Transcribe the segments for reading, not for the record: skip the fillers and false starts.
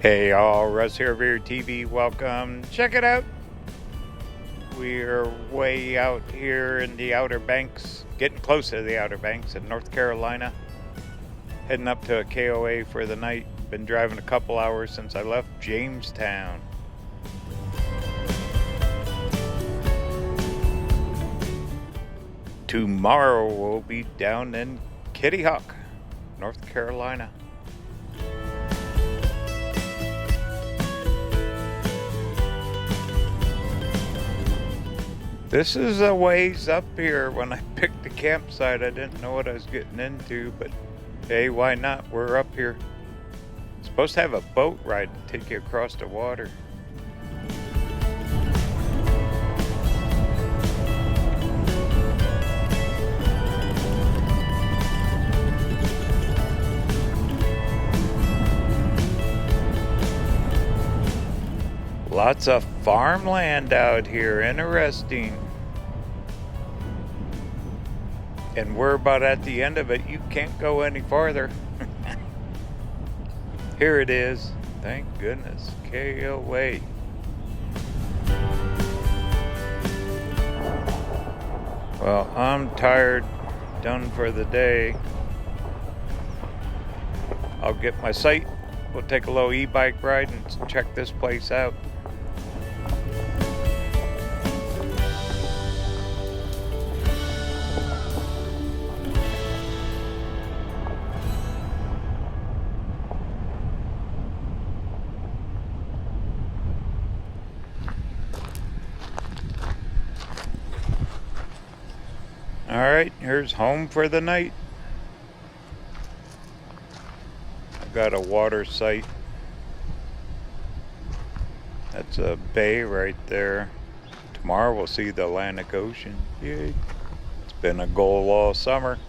Hey y'all, Russ here, RVerTV. Welcome. Check it out. We're way out here in the Outer Banks, getting close to the Outer Banks in North Carolina. Heading up to a KOA for the night. Been driving a couple hours since I left Jamestown. Tomorrow we'll be down in Kitty Hawk, North Carolina. This is a ways up here. When I picked the campsite, I didn't know what I was getting into, but hey, why not? We're up here. It's supposed to have a boat ride to take you across the water. Lots of farmland out here, interesting. And we're about at the end of it. You can't go any farther. Here it is. Thank goodness. KOA. Well, I'm tired. Done for the day. I'll get my sight. We'll take a little e-bike ride and check this place out. Alright, here's home for the night. I've got a water site. That's a bay right there. Tomorrow we'll see the Atlantic Ocean. Yay. It's been a goal all summer.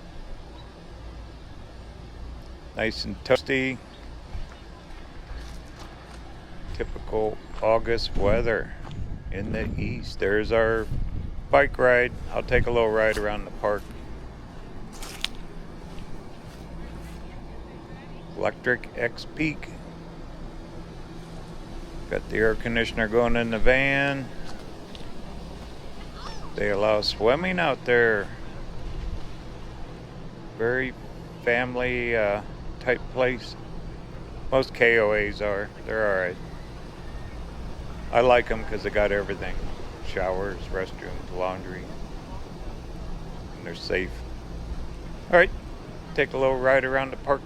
Nice and toasty. Typical August weather in the east. There's our bike ride. I'll take a little ride around the park. Electric X Peak. Got the air conditioner going in the van. They allow swimming out there. Very family type place. Most KOAs are. They're alright. I like them because they got everything. Showers, restrooms, laundry, and they're safe. Alright, take a little ride around the park.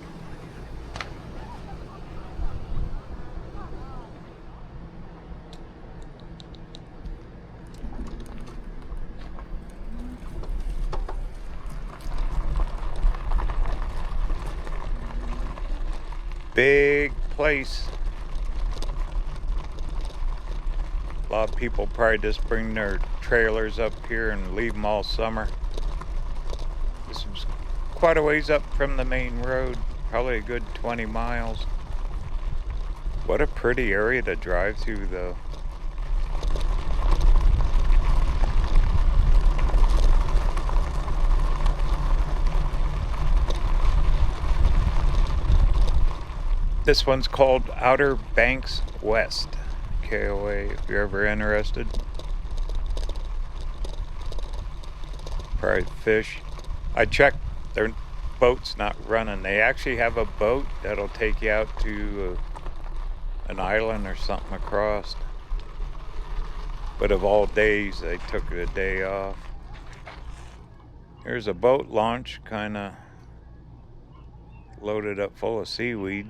Big place. A lot of people probably just bring their trailers up here and leave them all summer. This is quite a ways up from the main road, probably a good 20 miles. What a pretty area to drive through though. This one's called Outer Banks West. KOA, if you're ever interested. Probably fish. I checked, their boat's not running. They actually have a boat that'll take you out to an island or something across. But of all days, they took the day off. Here's a boat launch, kind of loaded up full of seaweed.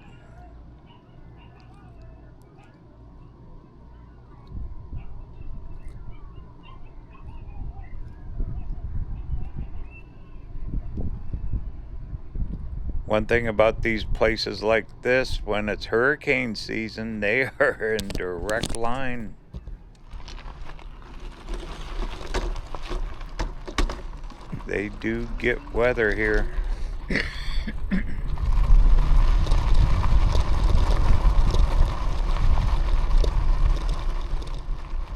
One thing about these places like this, when it's hurricane season, they are in direct line. They do get weather here.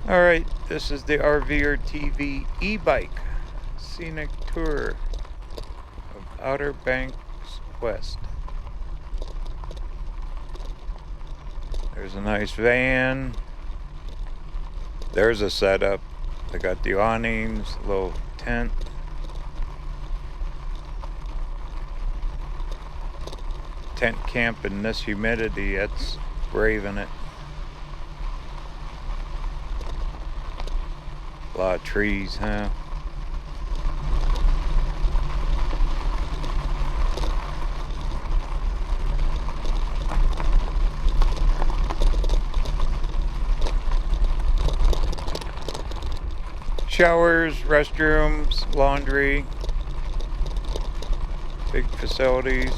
Alright, this is the RVerTV e-bike scenic tour of Outer Banks West. There's a nice van. There's a setup. They got the awnings, a little tent. Tent camp in this humidity, that's braving it. A lot of trees, huh? Showers, restrooms, laundry, big facilities.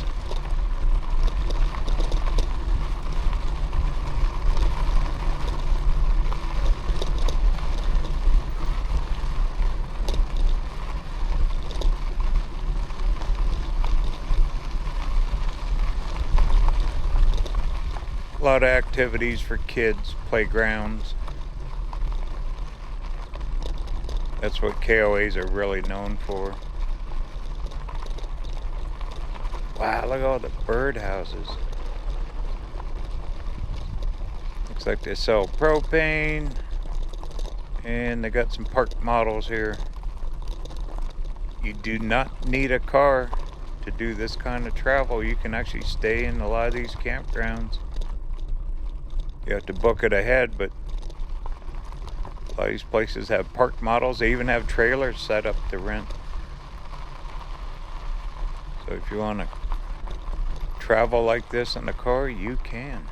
A lot of activities for kids, playgrounds. That's what KOAs are really known for. Wow, look at all the birdhouses. Looks like they sell propane. And they got some park models here. You do not need a car to do this kind of travel. You can actually stay in a lot of these campgrounds. You have to book it ahead, but a lot of these places have park models. They even have trailers set up to rent. So if you want to travel like this in a car, you can.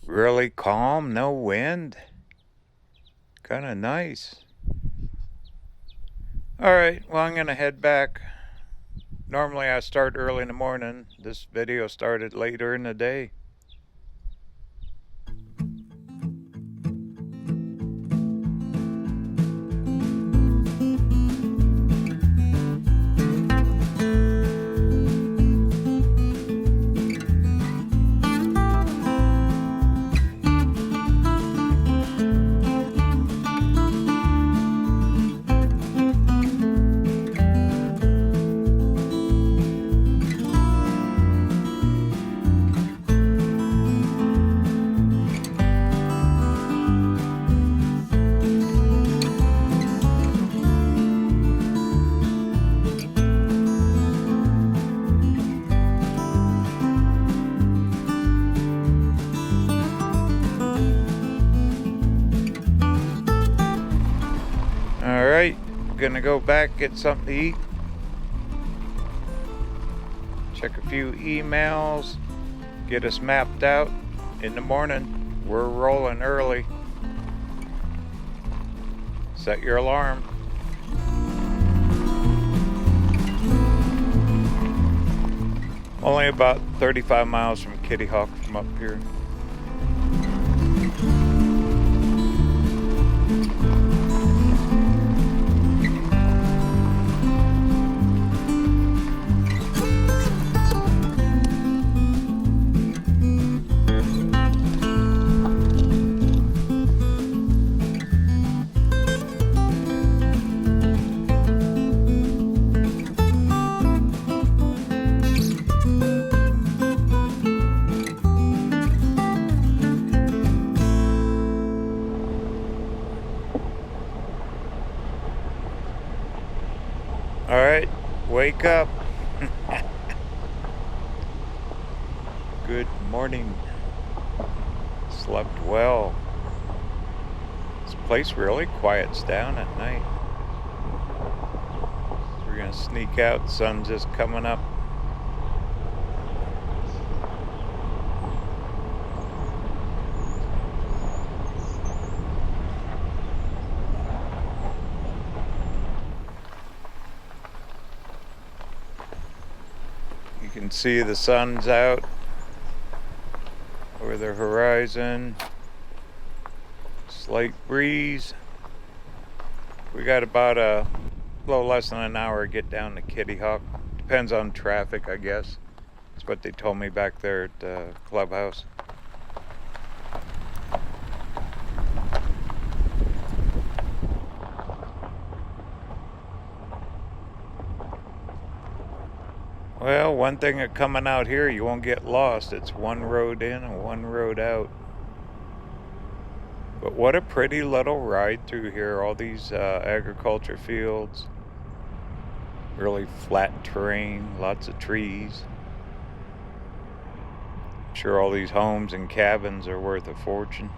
Really calm, no wind. Kind of nice. Alright, well, I'm going to head back. Normally I start early in the morning. This video started later in the day. Alright, gonna go back, get something to eat. Check a few emails. Get us mapped out in the morning. We're rolling early. Set your alarm. Only about 35 miles from Kitty Hawk from up here. Alright, wake up. Good morning. Slept well. This place really quiets down at night. So we're gonna sneak out, sun's just coming up. You can see the sun's out over the horizon. Slight breeze. We got about a little less than an hour to get down to Kitty Hawk. Depends on traffic, I guess. That's what they told me back there at the clubhouse. Well, one thing at coming out here, you won't get lost. It's one road in and one road out. But what a pretty little ride through here. All these agriculture fields. Really flat terrain, lots of trees. I'm sure all these homes and cabins are worth a fortune.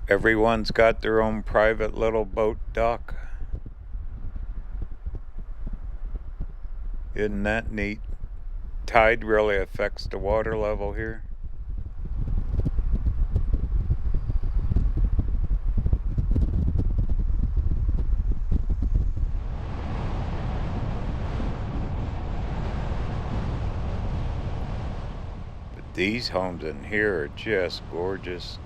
Everyone's got their own private little boat dock. Isn't that neat? Tide really affects the water level here. But these homes in here are just gorgeous.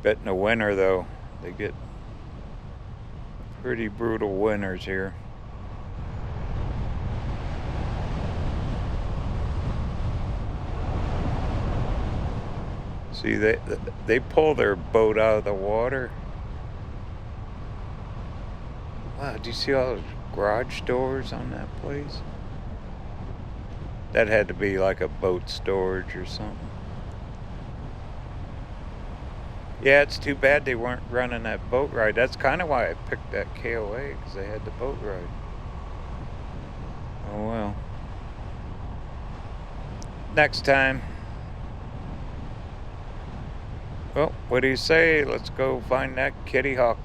Bet in the winter though, they get pretty brutal winters here. See, they pull their boat out of the water. Wow, do you see all those garage doors on that place? That had to be like a boat storage or something. Yeah, it's too bad they weren't running that boat ride. That's kind of why I picked that KOA, because they had the boat ride. Oh well. Next time. Well, what do you say? Let's go find that Kitty Hawk.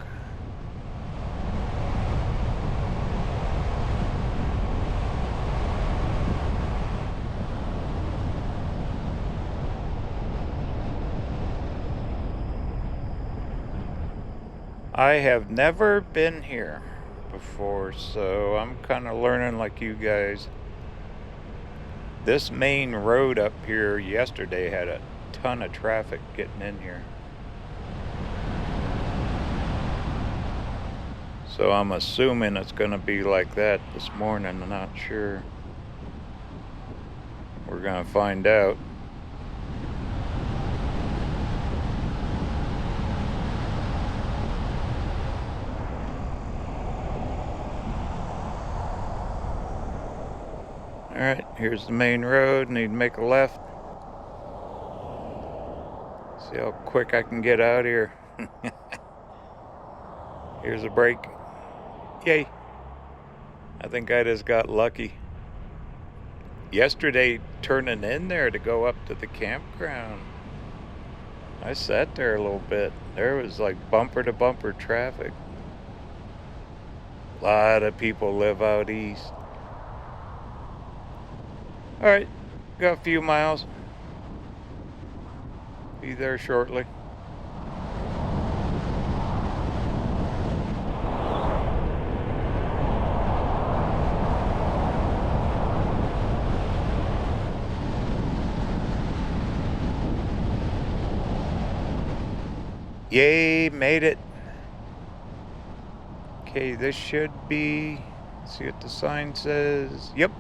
I have never been here before, so I'm kind of learning like you guys. This main road up here yesterday had a ton of traffic getting in here. So I'm assuming it's going to be like that this morning. I'm not sure. We're going to find out. Alright, here's the main road. Need to make a left. See how quick I can get out here. Here's a break. Yay. I think I just got lucky. Yesterday, turning in there to go up to the campground, I sat there a little bit. There was like bumper to bumper traffic. A lot of people live out east. Alright, got a few miles. Be there shortly. Yay, made it. Okay, this should be, let's see what the sign says. Yep.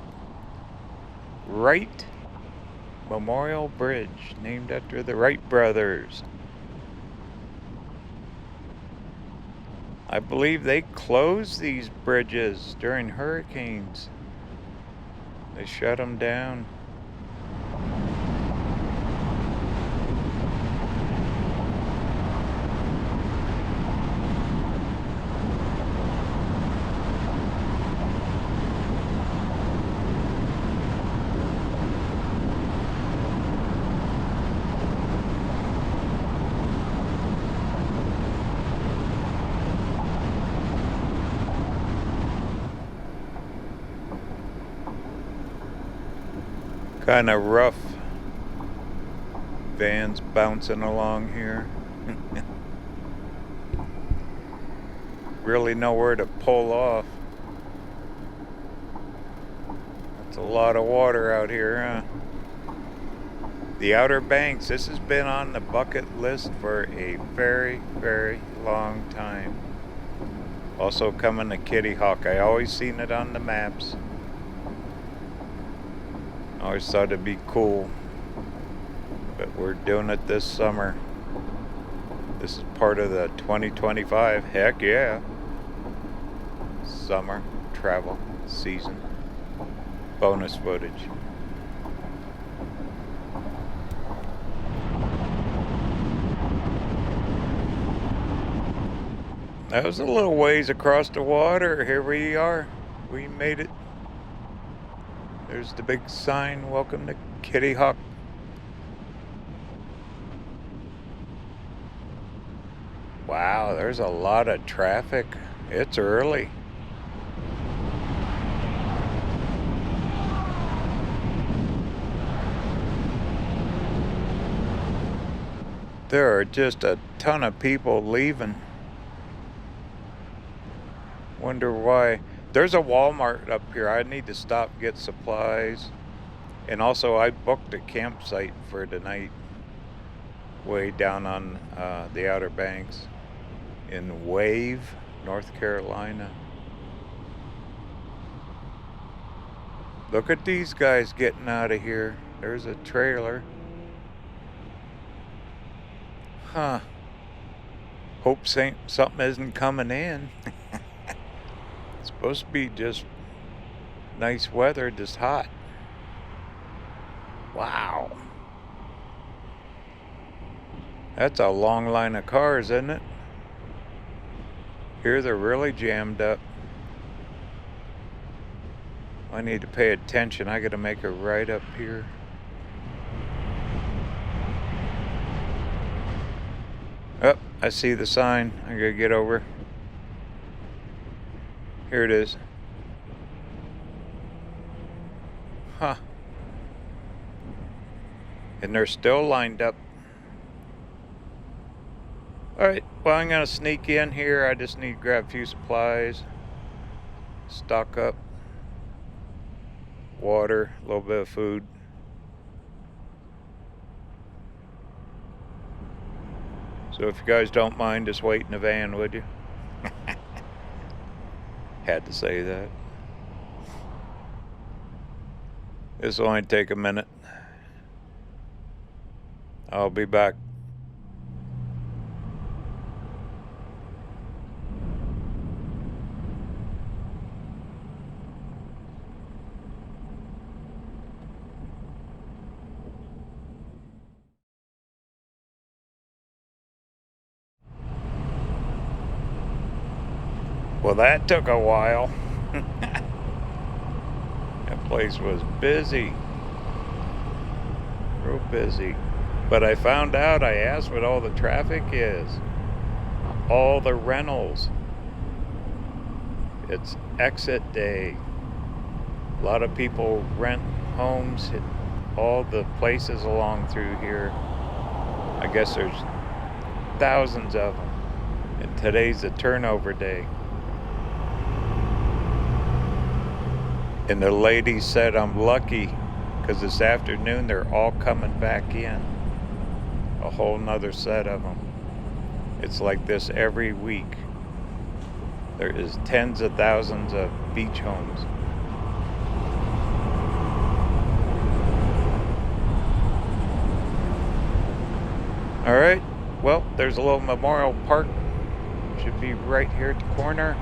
Wright Memorial Bridge, named after the Wright brothers. I believe they closed these bridges during hurricanes. They shut them down. Kind of rough Van's bouncing along here. Really nowhere to pull off. That's a lot of water out here, huh? The Outer Banks, this has been on the bucket list for a very, very long time. Also coming to Kitty Hawk. I always seen it on the maps. I always thought it'd be cool. But we're doing it this summer. This is part of the 2025, heck yeah, summer travel season bonus footage. That was a little ways across the water. Here we are. We made it. There's the big sign, welcome to Kitty Hawk. Wow, there's a lot of traffic. It's early. There are just a ton of people leaving. Wonder why. There's a Walmart up here. I need to stop and get supplies. And also I booked a campsite for tonight way down on the Outer Banks in Wave, North Carolina. Look at these guys getting out of here. There's a trailer. Huh. Hope something isn't coming in. It's supposed to be just nice weather, just hot. Wow. That's a long line of cars, isn't it? Here they're really jammed up. I need to pay attention. I gotta make a right up here. Oh, I see the sign. I gotta get over. Here it is. Huh. And they're still lined up. Alright, well, I'm gonna sneak in here. I just need to grab a few supplies. Stock up. Water, a little bit of food. So if you guys don't mind, just wait in the van, would you? Had to say that. This will only take a minute. I'll be back. Well, that took a while. That place was busy. Real busy. But I found out, I asked what all the traffic is. All the rentals. It's exit day. A lot of people rent homes at all the places along through here. I guess there's thousands of them. And today's the turnover day. And the lady said I'm lucky because this afternoon they're all coming back in. A whole nother set of them. It's like this every week. There is tens of thousands of beach homes. All right, well, there's a little memorial park. Should be right here at the corner.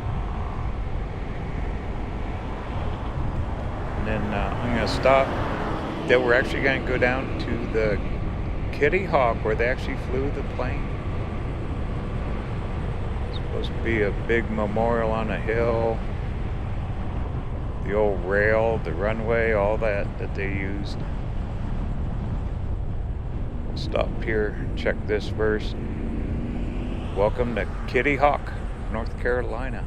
And then I'm going to stop. Then we're actually going to go down to the Kitty Hawk where they actually flew the plane. It's supposed to be a big memorial on a hill. The old rail, the runway, all that they used. We'll stop here and check this first. Welcome to Kitty Hawk, North Carolina.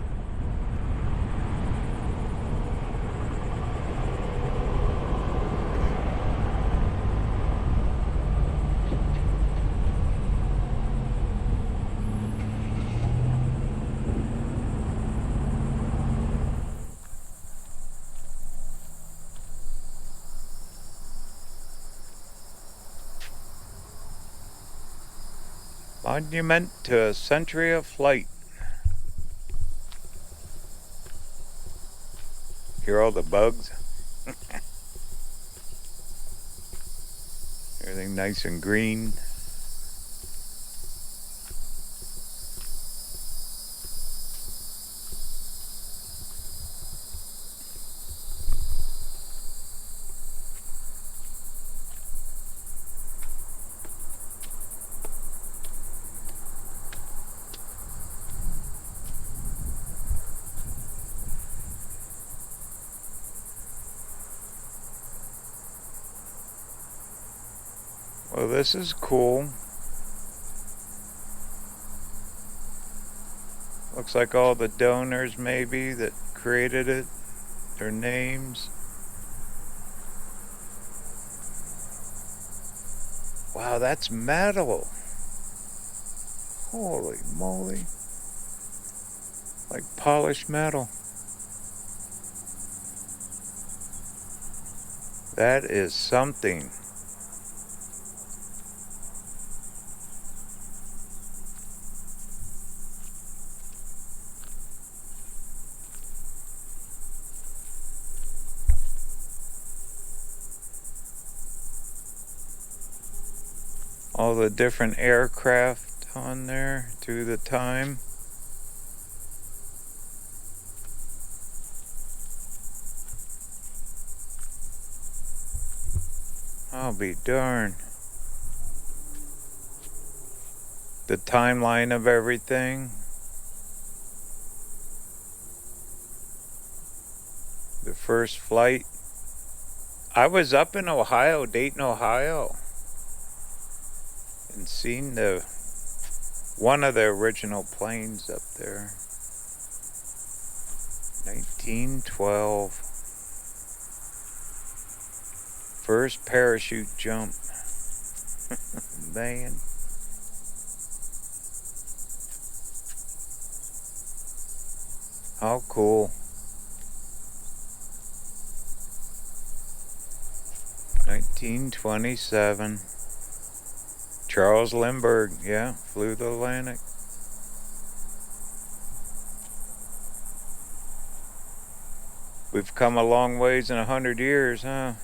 Monument to a century of flight. Hear all the bugs? Everything nice and green. Well, this is cool. Looks like all the donors maybe that created it, their names. Wow, that's metal. Holy moly. Like polished metal. That is something. All the different aircraft on there through the time. I'll be darned. The timeline of everything. The first flight. I was up in Ohio, Dayton, Ohio, and seen one of the original planes up there. 1912. First parachute jump. Man. How cool. 1927. Charles Lindbergh, yeah, flew the Atlantic. We've come a long ways in 100 years, huh?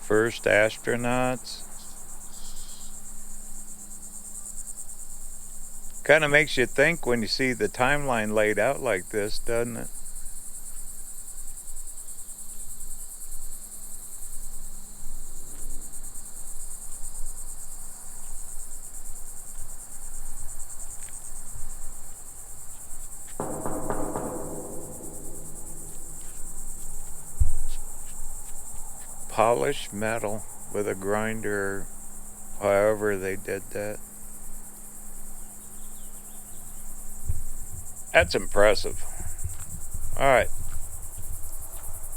First astronauts. Kind of makes you think when you see the timeline laid out like this, doesn't it? Polished metal with a grinder, however they did that. That's impressive. Alright.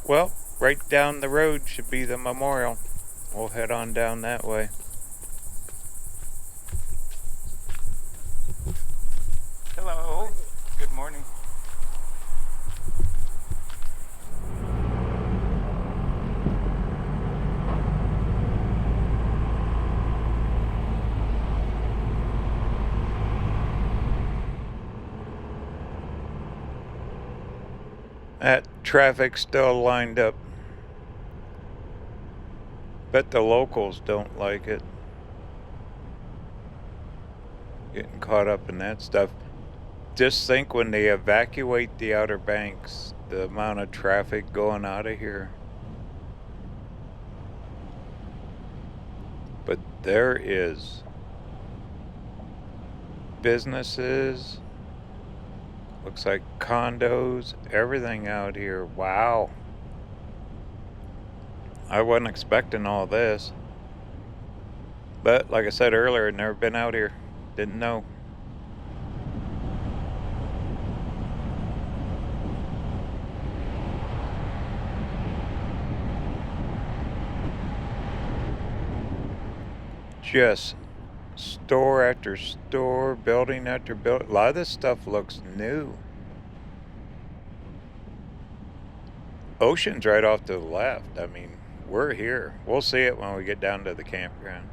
Well, right down the road should be the memorial. We'll head on down that way. Hello. Good morning. That traffic's still lined up. Bet the locals don't like it. Getting caught up in that stuff. Just think when they evacuate the Outer Banks, the amount of traffic going out of here. But there is businesses, looks like condos, everything out here. Wow. I wasn't expecting all this. But like I said earlier, never been out here. Didn't know. just store after store, building after building. A lot of this stuff looks new. Ocean's right off to the left. I mean, we're here. We'll see it when we get down to the campground.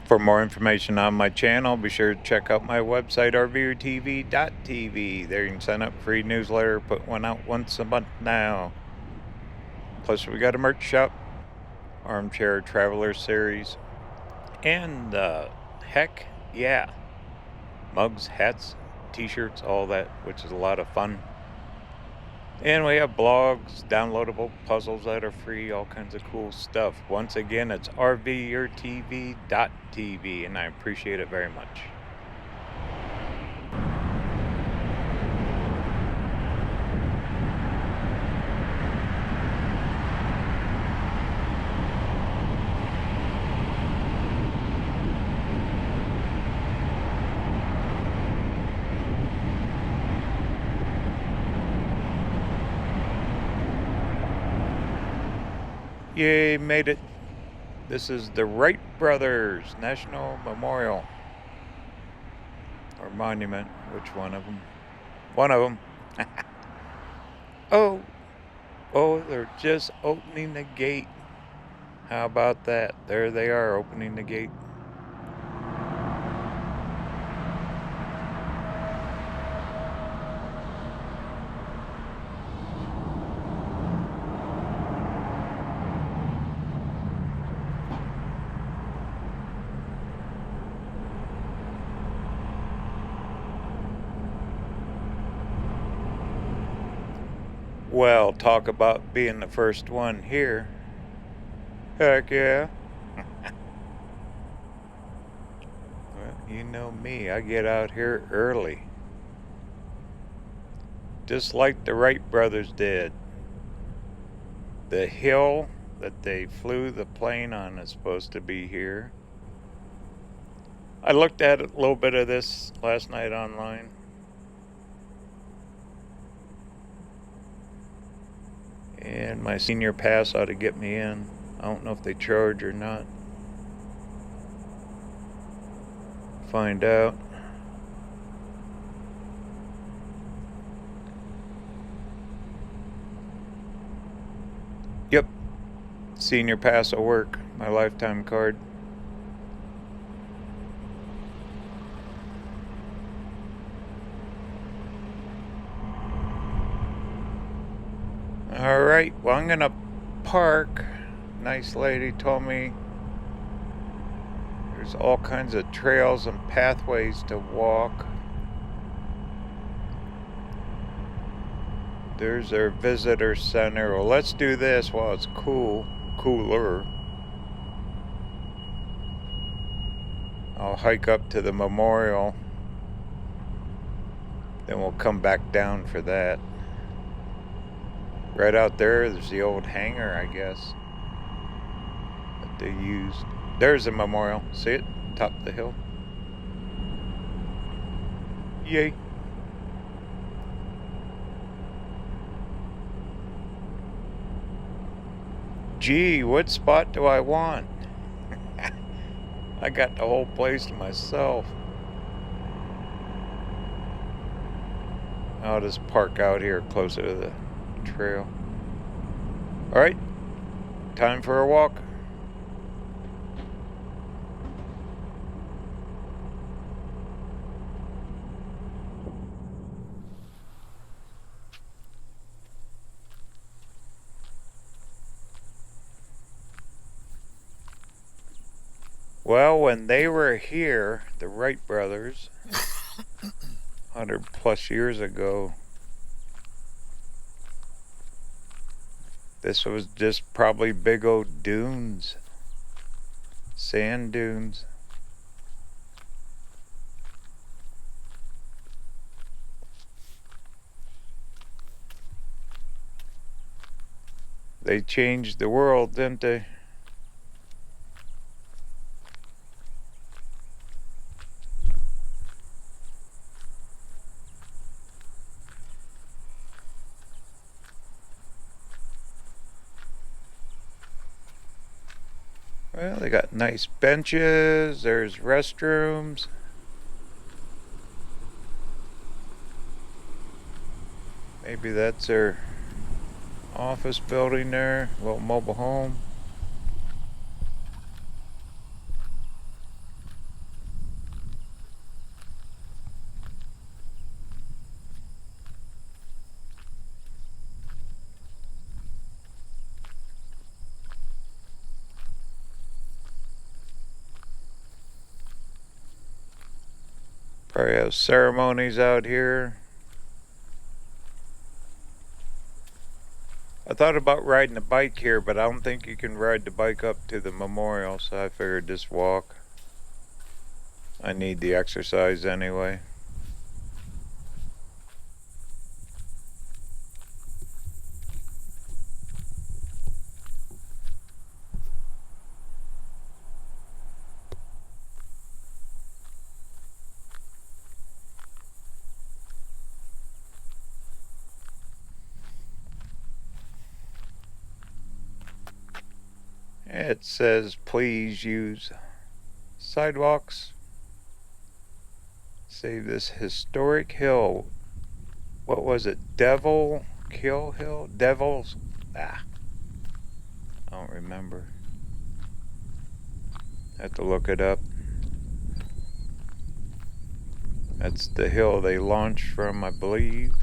For more information on my channel, be sure to check out my website, RVerTV.tv. There you can sign up for a free newsletter, put one out once a month now. Plus, we got a merch shop, Armchair Traveler Series, and heck yeah, mugs, hats, t-shirts, all that, which is a lot of fun. And we have blogs, downloadable puzzles that are free, all kinds of cool stuff. Once again, it's RVerTV.tv, and I appreciate it very much. Yay, made it. This is the Wright Brothers National Memorial. Or Monument. Which one of them? One of them. Oh, they're just opening the gate. How about that? There they are, opening the gate. Well, talk about being the first one here. Heck yeah. Well, you know me, I get out here early. Just like the Wright brothers did. The hill that they flew the plane on is supposed to be here. I looked at a little bit of this last night online. And my senior pass ought to get me in. I don't know if they charge or not. Find out. Yep. Senior pass will work. My lifetime card. Alright, well, I'm gonna park. Nice lady told me there's all kinds of trails and pathways to walk. There's our visitor center. Well, let's do this while it's cooler. I'll hike up to the memorial. Then we'll come back down for that. Right out there's the old hangar, I guess, that they used. There's a memorial. See it? Top of the hill. Yay. Gee, what spot do I want? I got the whole place to myself. I'll just park out here closer to the trail. Alright, time for a walk. Well, when they were here, the Wright brothers, 100 plus years ago, this was just probably big old dunes, sand dunes. They changed the world, didn't they? Well, they got nice benches. There's restrooms. Maybe that's their office building there. Little mobile home. Probably have ceremonies out here. I thought about riding a bike here, but I don't think you can ride the bike up to the memorial, so I figured just walk. I need the exercise anyway. It says please use sidewalks. Save this historic hill. What was it? Devil Kill Hill? Devil's? I don't remember. Have to look it up. That's the hill they launched from, I believe.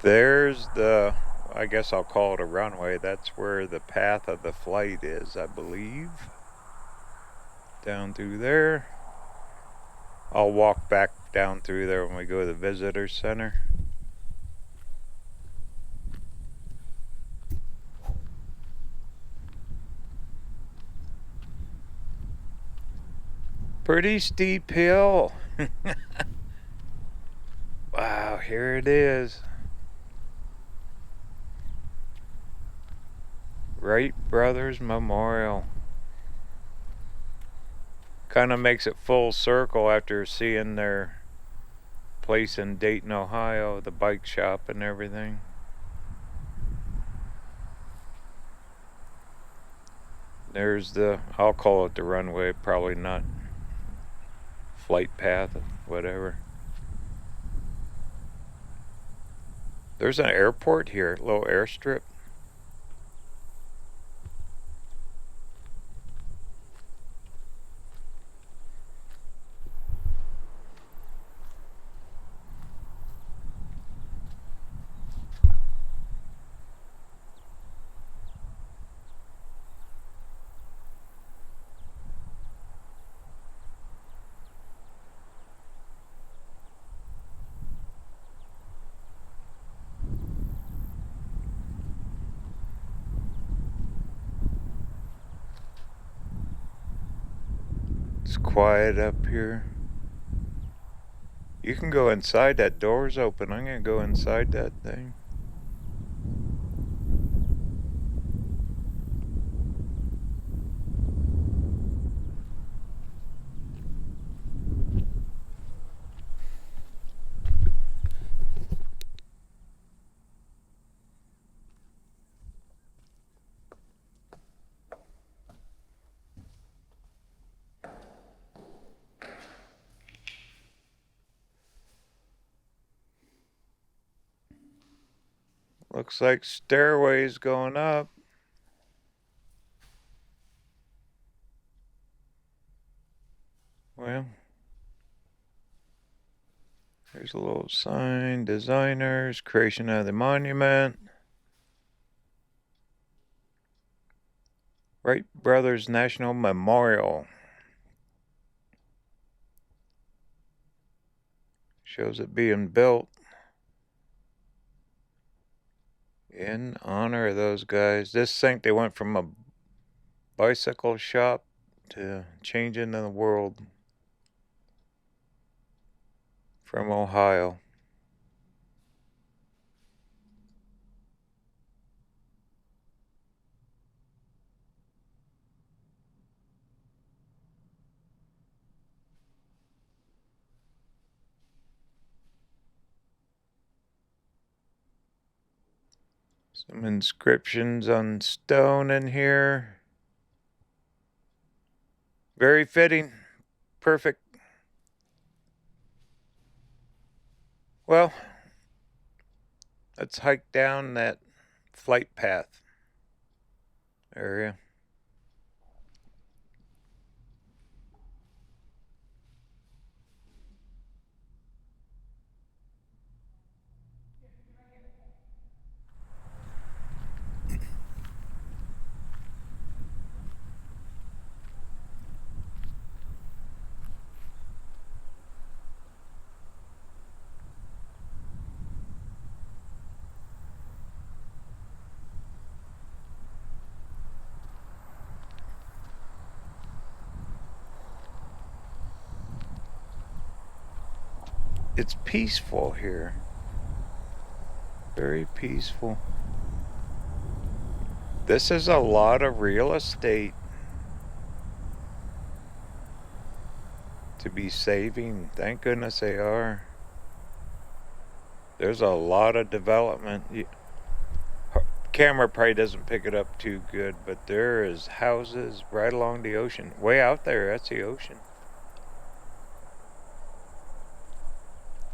There's the, I guess I'll call it a runway. That's where the path of the flight is, I believe. Down through there. I'll walk back down through there when we go to the visitor center. Pretty steep hill. Wow, here it is. Wright Brothers Memorial. Kind of makes it full circle after seeing their place in Dayton, Ohio, the bike shop and everything. There's the, I'll call it the runway, probably not flight path, whatever. There's an airport here, a little airstrip. It's quiet up here. You can go inside, that door's open. I'm gonna go inside that thing. Looks like stairways going up. Well, there's a little sign, designers, creation of the monument. Wright Brothers National Memorial. Shows it being built in honor of those guys. This think they went from a bicycle shop to changing the world from Ohio. Some inscriptions on stone in here. Very fitting. Perfect. Well, let's hike down that flight path area. It's peaceful here. Very peaceful. This is a lot of real estate to be saving. Thank goodness they are. There's a lot of development. Camera probably doesn't pick it up too good, but there is houses right along the ocean. Way out there, that's the ocean.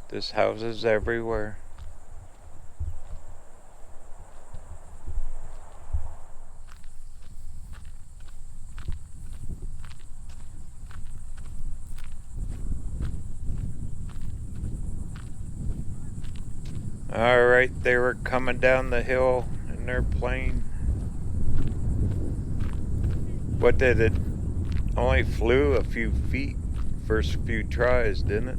There's houses everywhere. Alright, they were coming down the hill in their plane. What did it? Only flew a few feet first few tries, didn't it?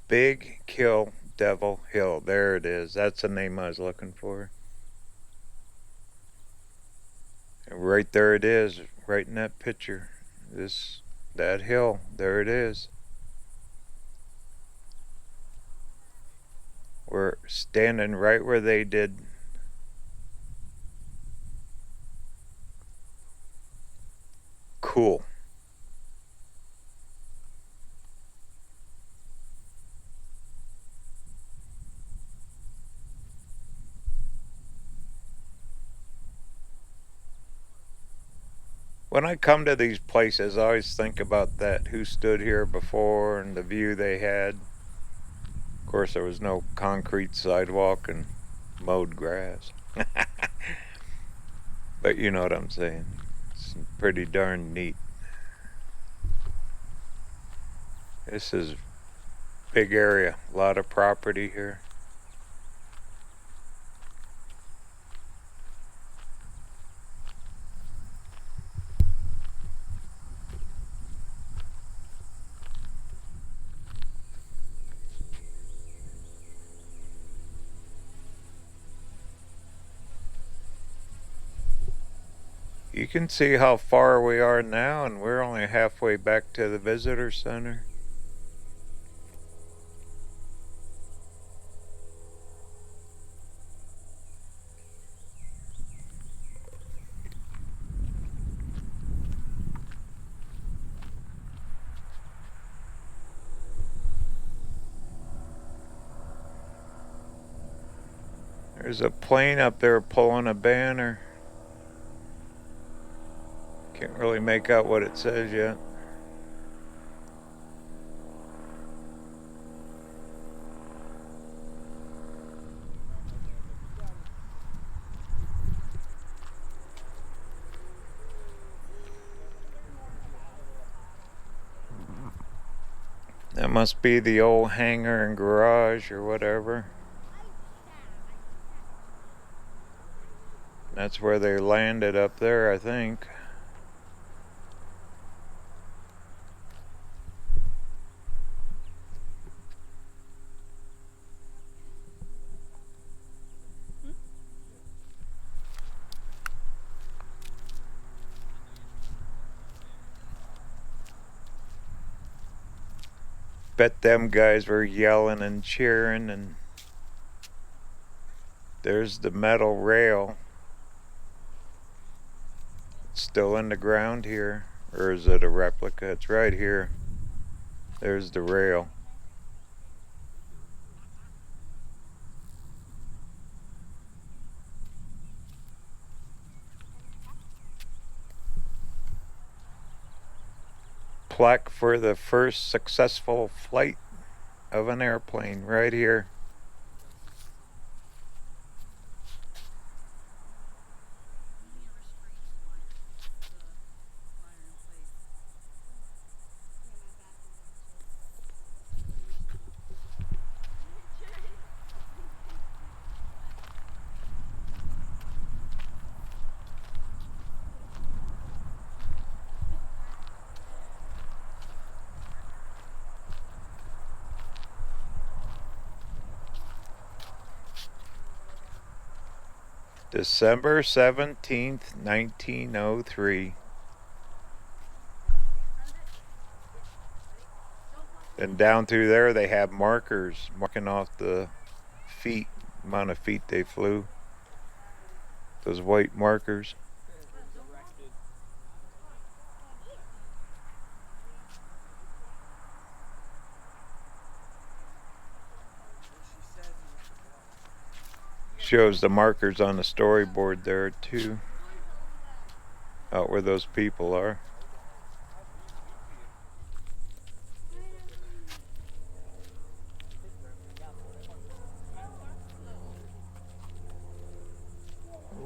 Big Kill Devil Hill. There it is. That's the name I was looking for. And right there it is, right in that picture. That hill. There it is. We're standing right where they did. Cool. When I come to these places, I always think about that, who stood here before and the view they had. Of course, there was no concrete sidewalk and mowed grass. But you know what I'm saying. It's pretty darn neat. This is a big area, a lot of property here. You can see how far we are now, and we're only halfway back to the visitor center. There's a plane up there pulling a banner. Can't really make out what it says yet. That must be the old hangar and garage or whatever. That's where they landed up there, I think. Bet them guys were yelling and cheering, and there's the metal rail. It's still in the ground here. Or is it a replica? It's right here. There's the rail. Plaque for the first successful flight of an airplane right here. December 17th, 1903. And down through there they have markers marking off the feet, amount of feet they flew. Those white markers. Shows the markers on the storyboard there too, out where those people are.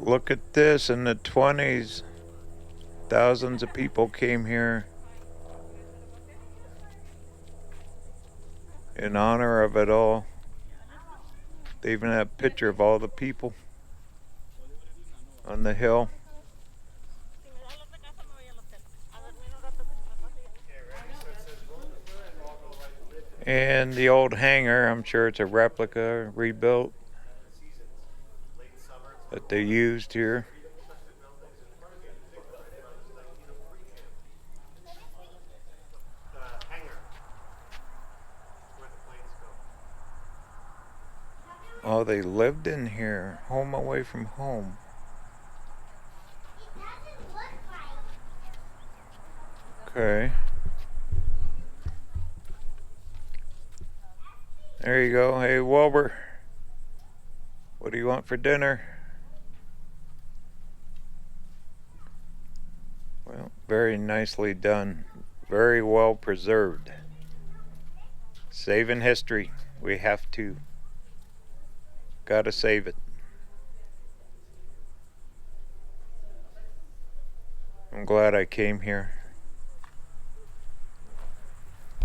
Look at this, in the 20s, thousands of people came here in honor of it all. They even have a picture of all the people on the hill. And the old hangar, I'm sure it's a replica, rebuilt, that they used here. Oh, they lived in here, home away from home. Okay. There you go. Hey, Wilbur, what do you want for dinner? Well, very nicely done. Very well preserved. Saving history. We have to. Gotta save it. I'm glad I came here.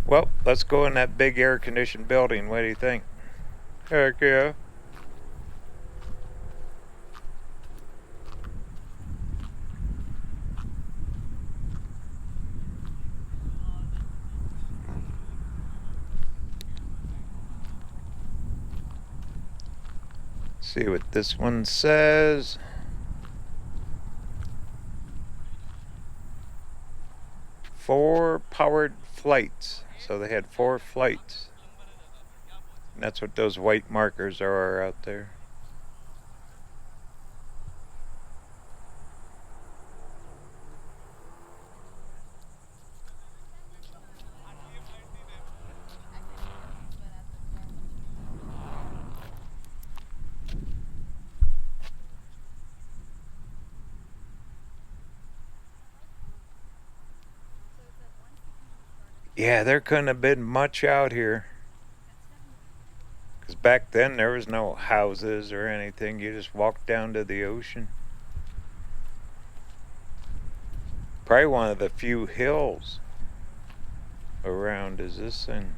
Well, let's go in that big air-conditioned building. What do you think? Heck yeah. See what this one says. Four powered flights. So they had 4 flights. And that's what those white markers are out there. Yeah, there couldn't have been much out here. Because back then there was no houses or anything. You just walked down to the ocean. Probably one of the few hills around is this thing.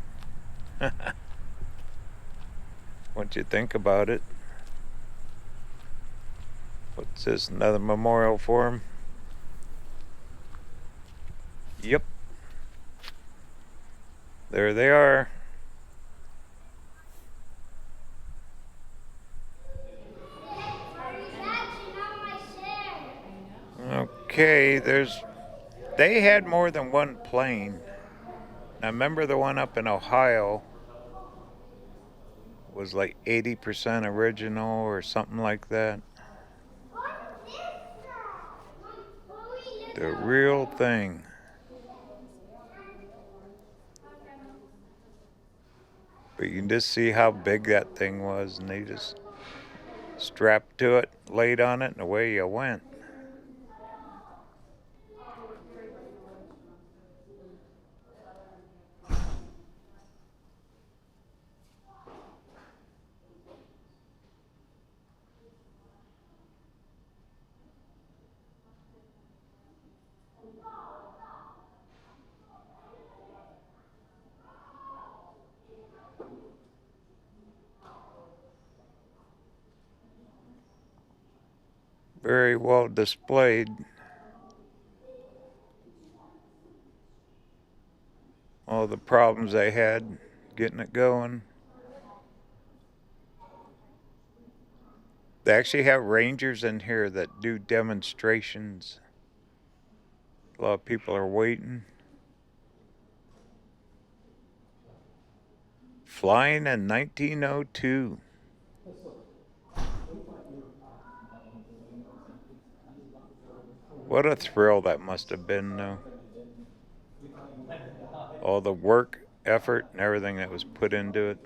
What you think about it? What's this? Another memorial for him? Yep. There they are. Okay, they had more than one plane. I remember the one up in Ohio was like 80% original or something like that. The real thing. But you can just see how big that thing was, and they just strapped to it, laid on it, and away you went. Very well displayed. All the problems they had getting it going. They actually have rangers in here that do demonstrations. A lot of people are waiting. Flying in 1902. What a thrill that must have been, though. All the work, effort, and everything that was put into it.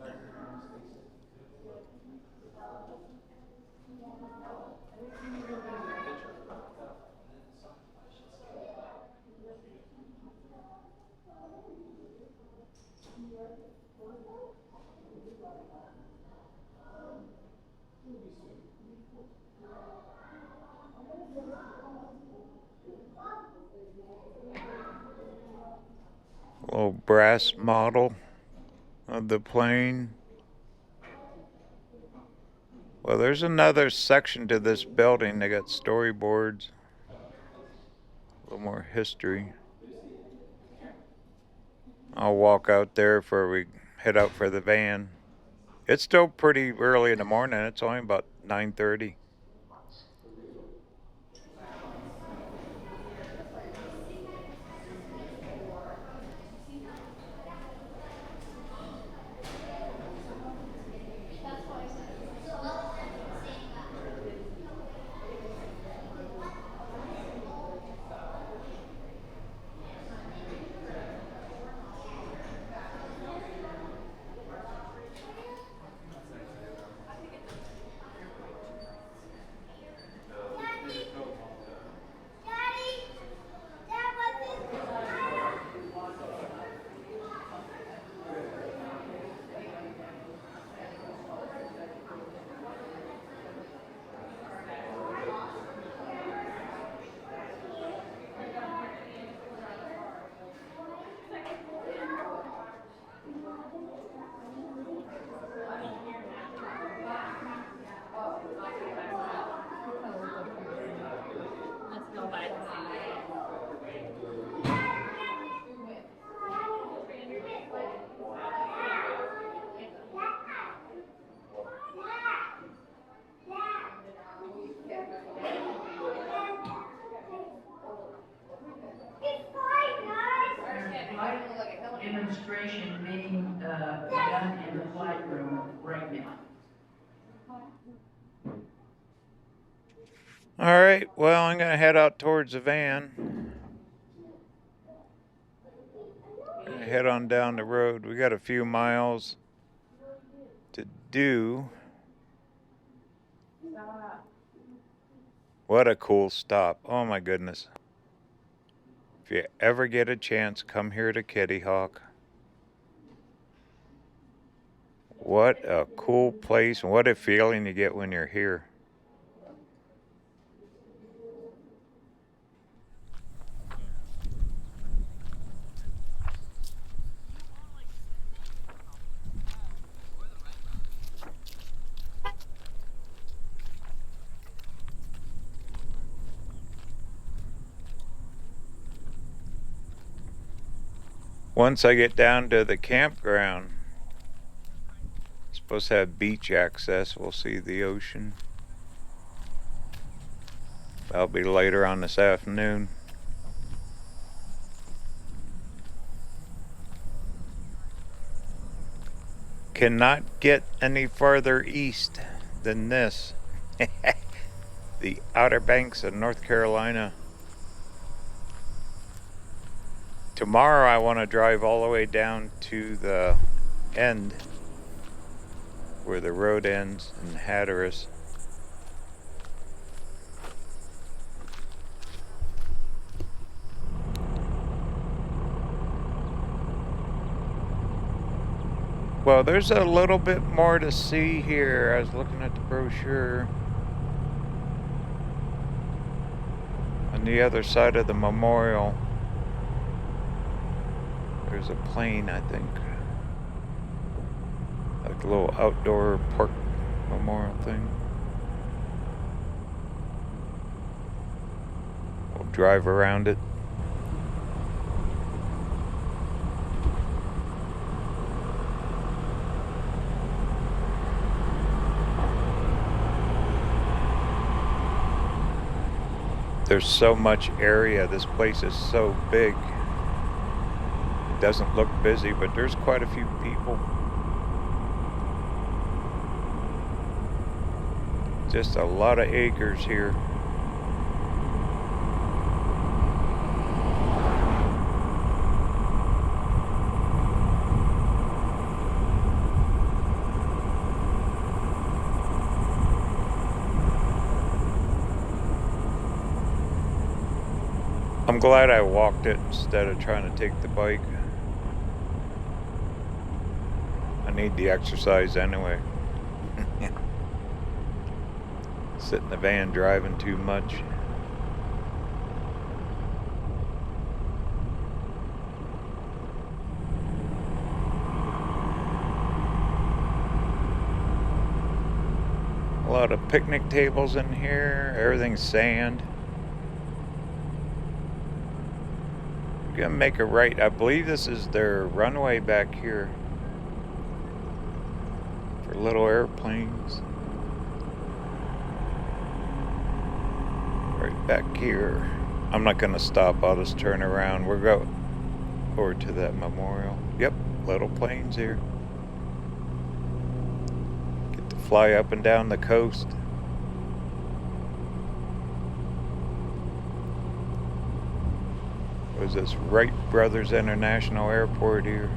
Little brass model of the plane. Well, there's another section to this building. They got storyboards. A little more history. I'll walk out there before we head out for the van. It's still pretty early in the morning. It's only about 9:30. Demonstration being done in the flight room right now. All right, well, I'm going to head out towards the van. Head on down the road. We got a few miles to do. What a cool stop. Oh my goodness. If you ever get a chance, come here to Kitty Hawk. What a cool place, and what a feeling you get when you're here. Once I get down to the campground, it's supposed to have beach access. We'll see the ocean. That'll be later on this afternoon. Cannot get any further east than this. The Outer Banks of North Carolina. Tomorrow I want to drive all the way down to the end where the road ends in Hatteras. Well, there's a little bit more to see here. I was looking at the brochure. On the other side of the memorial, there's a plane, I think. Like a little outdoor park memorial thing. We'll drive around it. There's so much area. This place is so big. It doesn't look busy, but there's quite a few people. Just a lot of acres here. I'm glad I walked it instead of trying to take the bike. I need the exercise anyway. Sit in the van driving too much. A lot of picnic tables in here. Everything's sand. Gonna make a right. I believe this is their runway back here for little airplanes. Right back here. I'm not gonna stop. I'll just turn around. We'll go over to that memorial. Yep, little planes here. Get to fly up and down the coast. Was this Wright Brothers International Airport here?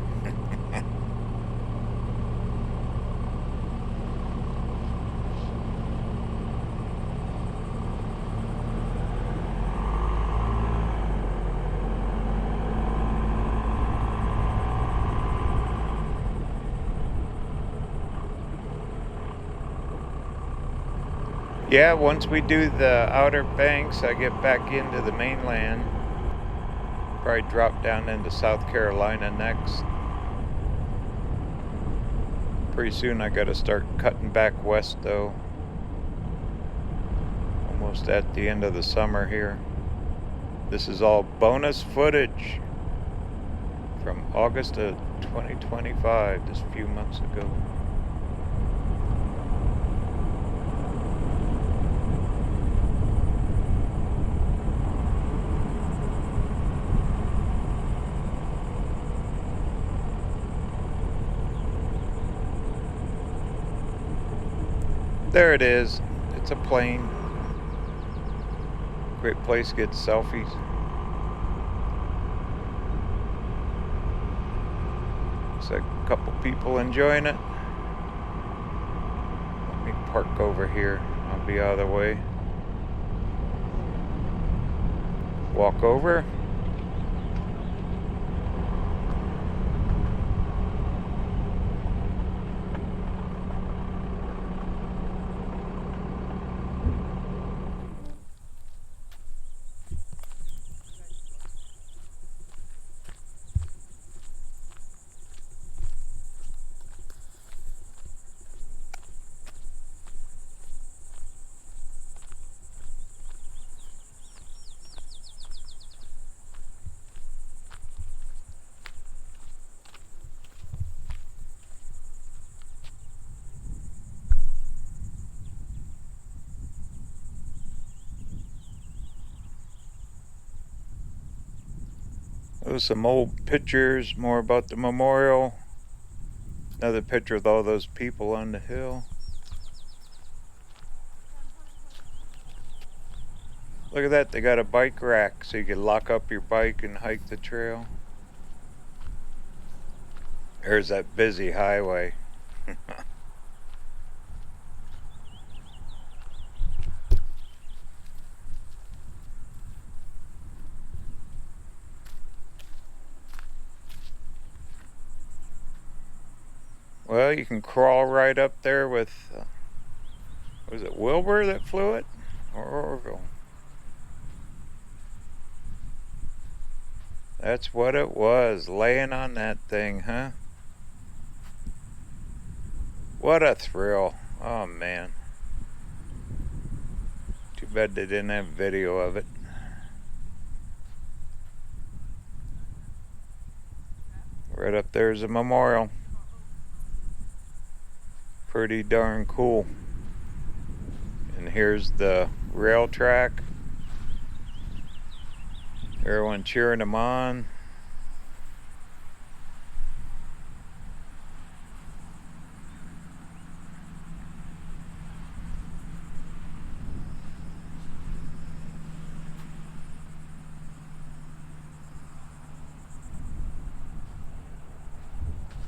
Yeah, once we do the Outer Banks, I get back into the mainland. Probably drop down into South Carolina next. Pretty soon I gotta start cutting back west though. Almost at the end of the summer here. This is all bonus footage from August of 2025, just a few months ago. There it is. It's a plane. Great place to get selfies. Looks like a couple people enjoying it. Let me park over here. I'll be out of the way. Walk over. So some old pictures, more about the memorial. Another picture with all those people on the hill. Look at that, they got a bike rack so you can lock up your bike and hike the trail. There's that busy highway. Well, you can crawl right up there with, was it Wilbur that flew it? Or Orville? That's what it was, laying on that thing, huh? What a thrill. Oh man. Too bad they didn't have video of it. Right up there's a memorial. Pretty darn cool. And here's the rail track. Everyone cheering them on.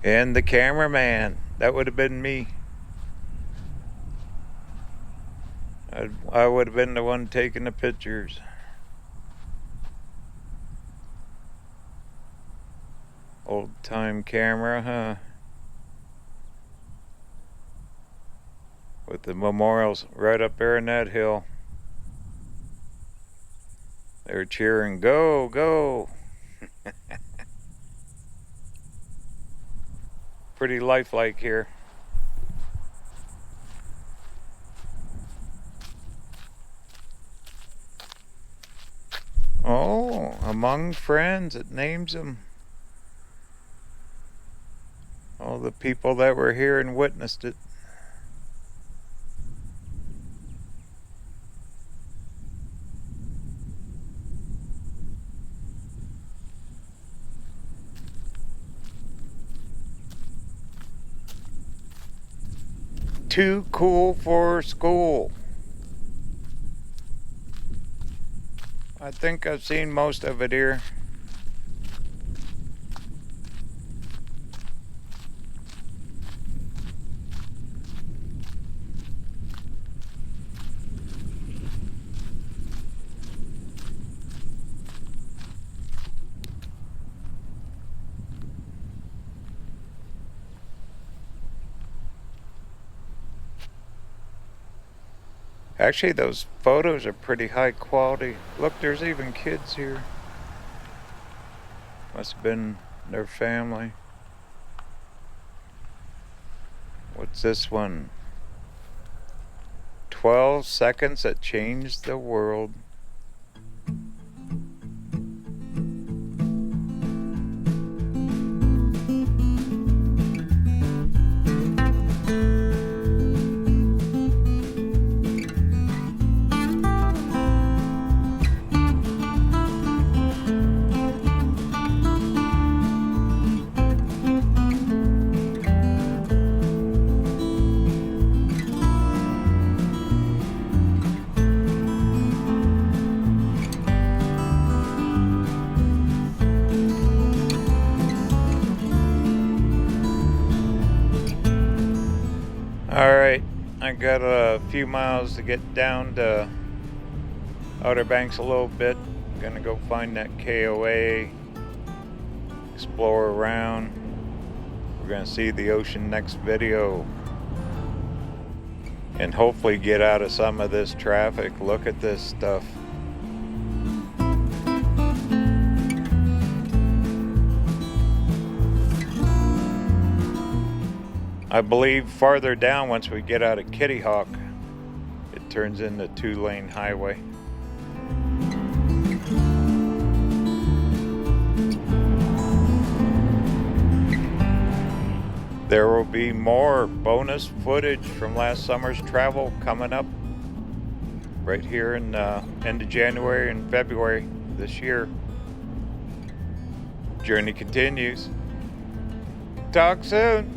And the cameraman, that would have been me. I would have been the one taking the pictures. Old time camera, huh? With the memorials right up there in that hill. They're cheering, go, go. Pretty lifelike here. Oh, among friends, it names them. All the people that were here and witnessed it. Too cool for school. I think I've seen most of it here. Actually, those photos are pretty high quality. Look, there's even kids here. Must have been their family. What's this one? 12 seconds that changed the world. Alright, I got a few miles to get down to Outer Banks a little bit. Gonna go find that KOA, explore around. We're gonna see the ocean next video. And hopefully get out of some of this traffic. Look at this stuff. I believe farther down, once we get out of Kitty Hawk, it turns into 2-lane highway. There will be more bonus footage from last summer's travel coming up right here in end of January and February this year. Journey continues. Talk soon.